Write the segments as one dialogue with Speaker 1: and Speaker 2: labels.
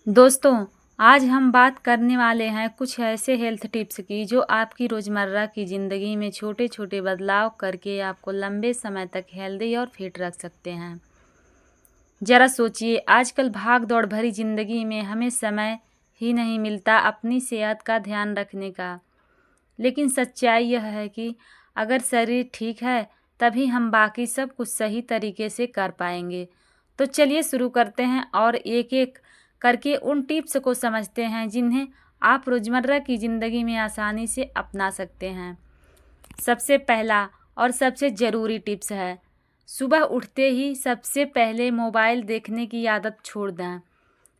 Speaker 1: दोस्तों, आज हम बात करने वाले हैं कुछ ऐसे हेल्थ टिप्स की जो आपकी रोज़मर्रा की ज़िंदगी में छोटे-छोटे बदलाव करके आपको लंबे समय तक हेल्दी और फिट रख सकते हैं। ज़रा सोचिए, आजकल भाग-दौड़ भरी ज़िंदगी में हमें समय ही नहीं मिलता अपनी सेहत का ध्यान रखने का। लेकिन सच्चाई यह है कि अगर शरीर ठीक है, तभी हम बाकी सब कुछ सही तरीके से कर पाएंगे। तो चलिए शुरू करते हैं और एक-एक करके उन टिप्स को समझते हैं जिन्हें आप रोज़मर्रा की ज़िंदगी में आसानी से अपना सकते हैं। सबसे पहला और सबसे ज़रूरी टिप्स है, सुबह उठते ही सबसे पहले मोबाइल देखने की आदत छोड़ दें।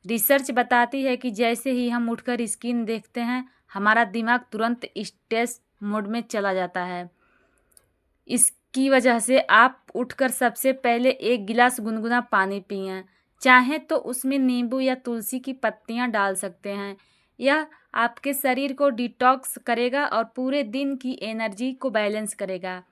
Speaker 1: रिसर्च बताती है कि जैसे ही हम उठकर स्क्रीन देखते हैं, हमारा दिमाग तुरंत स्ट्रेस मोड में चला जाता है। इसकी वजह से आप उठकर सबसे पहले एक गिलास गुनगुना पानी पिएं। चाहें तो उसमें नींबू या तुलसी की पत्तियां डाल सकते हैं। यह आपके शरीर को डिटॉक्स करेगा और पूरे दिन की एनर्जी को बैलेंस करेगा।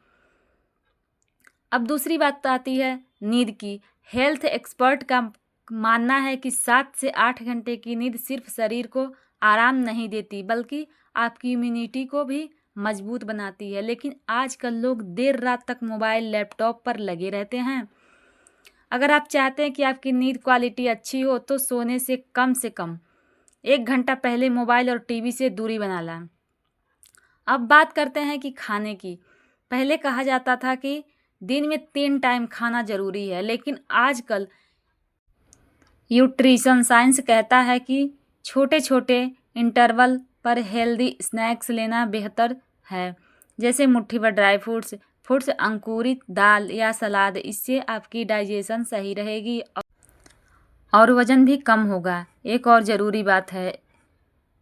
Speaker 1: अब दूसरी बात आती है नींद की। हेल्थ एक्सपर्ट का मानना है कि 7 से 8 घंटे की नींद सिर्फ शरीर को आराम नहीं देती बल्कि आपकी इम्यूनिटी को भी मजबूत बनाती है। लेकिन आजकल लोग देर रात तक मोबाइल लैपटॉप पर लगे रहते हैं। अगर आप चाहते हैं कि आपकी नींद क्वालिटी अच्छी हो तो सोने से कम 1 घंटा पहले मोबाइल और टीवी से दूरी बना लें। अब बात करते हैं कि खाने की। पहले कहा जाता था कि दिन में 3 टाइम खाना ज़रूरी है, लेकिन आजकल न्यूट्रिशन साइंस कहता है कि छोटे-छोटे इंटरवल पर हेल्दी स्नैक्स लेना बेहतर है, जैसे मुट्ठी भर ड्राई फ्रूट्स, अंकुरित दाल या सलाद। इससे आपकी डाइजेशन सही रहेगी और वज़न भी कम होगा। एक और ज़रूरी बात है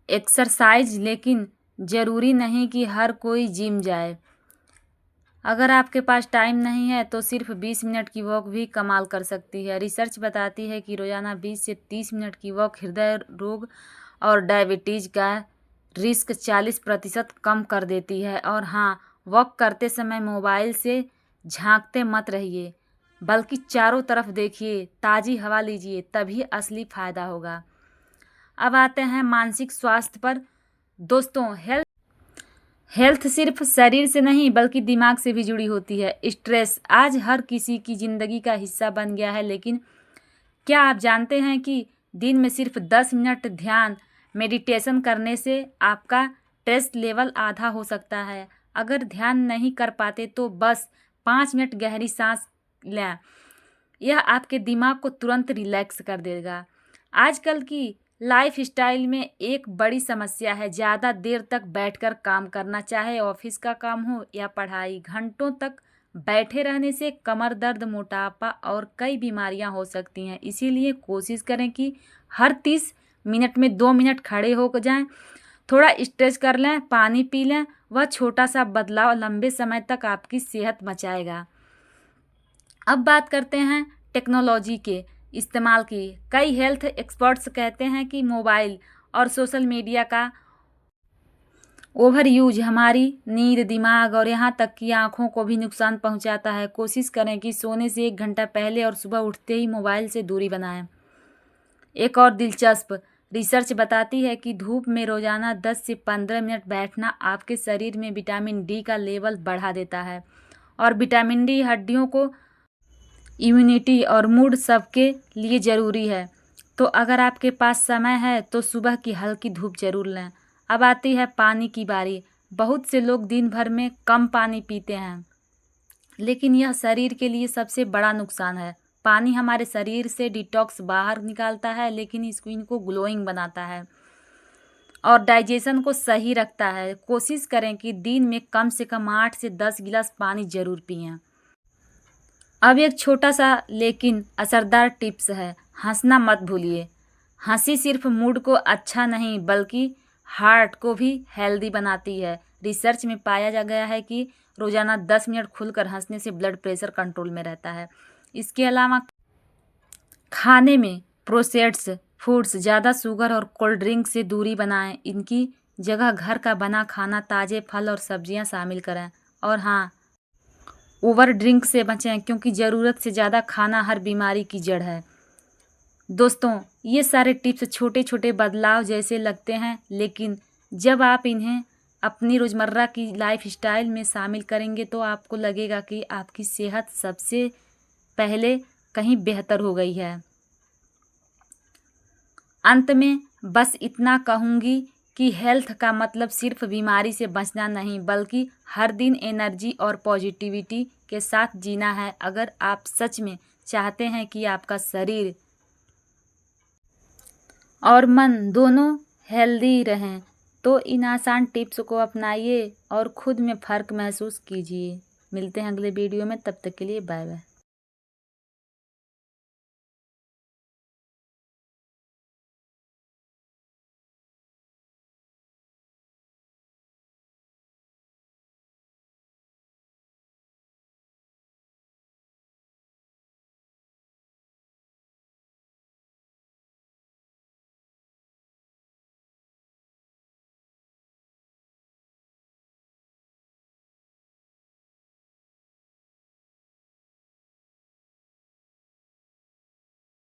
Speaker 1: एक्सरसाइज, लेकिन ज़रूरी नहीं कि हर कोई जिम जाए। अगर आपके पास टाइम नहीं है तो सिर्फ 20 मिनट की वॉक भी कमाल कर सकती है। रिसर्च बताती है कि रोज़ाना 20 से 30 मिनट की वॉक हृदय रोग और डायबिटीज़ का रिस्क 40% कम कर देती है। और हाँ, वॉक करते समय मोबाइल से झांकते मत रहिए, बल्कि चारों तरफ देखिए, ताज़ी हवा लीजिए, तभी असली फ़ायदा होगा। अब आते हैं मानसिक स्वास्थ्य पर। दोस्तों, हेल्थ सिर्फ शरीर से नहीं बल्कि दिमाग से भी जुड़ी होती है। स्ट्रेस आज हर किसी की ज़िंदगी का हिस्सा बन गया है, लेकिन क्या आप जानते हैं कि दिन में सिर्फ 10 मिनट ध्यान मेडिटेशन करने से आपका स्ट्रेस लेवल आधा हो सकता है। अगर ध्यान नहीं कर पाते तो बस 5 मिनट गहरी सांस लें, यह आपके दिमाग को तुरंत रिलैक्स कर देगा। आजकल की लाइफस्टाइल में एक बड़ी समस्या है ज़्यादा देर तक बैठकर काम करना, चाहे ऑफिस का काम हो या पढ़ाई। घंटों तक बैठे रहने से कमर दर्द, मोटापा और कई बीमारियां हो सकती हैं। इसीलिए कोशिश करें कि हर 30 मिनट में 2 मिनट खड़े हो जाएं, थोड़ा स्ट्रेच कर लें, पानी पी लें। वह छोटा सा बदलाव लंबे समय तक आपकी सेहत बचाएगा। अब बात करते हैं टेक्नोलॉजी के इस्तेमाल की। कई हेल्थ एक्सपर्ट्स कहते हैं कि मोबाइल और सोशल मीडिया का ओवर यूज हमारी नींद, दिमाग और यहाँ तक कि आँखों को भी नुकसान पहुँचाता है। कोशिश करें कि सोने से 1 घंटा पहले और सुबह उठते ही मोबाइल से दूरी बनाएं। एक और दिलचस्प रिसर्च बताती है कि धूप में रोज़ाना 10 से 15 मिनट बैठना आपके शरीर में विटामिन डी का लेवल बढ़ा देता है। और विटामिन डी हड्डियों को इम्यूनिटी और मूड सबके लिए ज़रूरी है। तो अगर आपके पास समय है तो सुबह की हल्की धूप ज़रूर लें। अब आती है पानी की बारी। बहुत से लोग दिन भर में कम पानी पीते हैं, लेकिन यह शरीर के लिए सबसे बड़ा नुकसान है। पानी हमारे शरीर से डिटॉक्स बाहर निकालता है, लेकिन स्किन को ग्लोइंग बनाता है और डाइजेशन को सही रखता है। कोशिश करें कि दिन में कम से कम 8 से 10 गिलास पानी ज़रूर पिएं। अब एक छोटा सा लेकिन असरदार टिप्स है, हंसना मत भूलिए। हंसी सिर्फ मूड को अच्छा नहीं बल्कि हार्ट को भी हेल्दी बनाती है। रिसर्च में पाया जा गया है कि रोज़ाना 10 मिनट खुलकर हंसने से ब्लड प्रेशर कंट्रोल में रहता है। इसके अलावा खाने में प्रोसेस्ड फूड्स, ज़्यादा शुगर और कोल्ड ड्रिंक से दूरी बनाएं। इनकी जगह घर का बना खाना, ताज़े फल और सब्जियां शामिल करें। और हाँ, ओवर ड्रिंक से बचें, क्योंकि ज़रूरत से ज़्यादा खाना हर बीमारी की जड़ है। दोस्तों, ये सारे टिप्स छोटे छोटे बदलाव जैसे लगते हैं, लेकिन जब आप इन्हें अपनी रोज़मर्रा की लाइफ स्टाइल में शामिल करेंगे तो आपको लगेगा कि आपकी सेहत सबसे पहले कहीं बेहतर हो गई है। अंत में बस इतना कहूँगी कि हेल्थ का मतलब सिर्फ बीमारी से बचना नहीं, बल्कि हर दिन एनर्जी और पॉजिटिविटी के साथ जीना है। अगर आप सच में चाहते हैं कि आपका शरीर और मन दोनों हेल्दी रहें, तो इन आसान टिप्स को अपनाइए और खुद में फ़र्क महसूस कीजिए। मिलते हैं अगले वीडियो में, तब तक के लिए बाय बाय।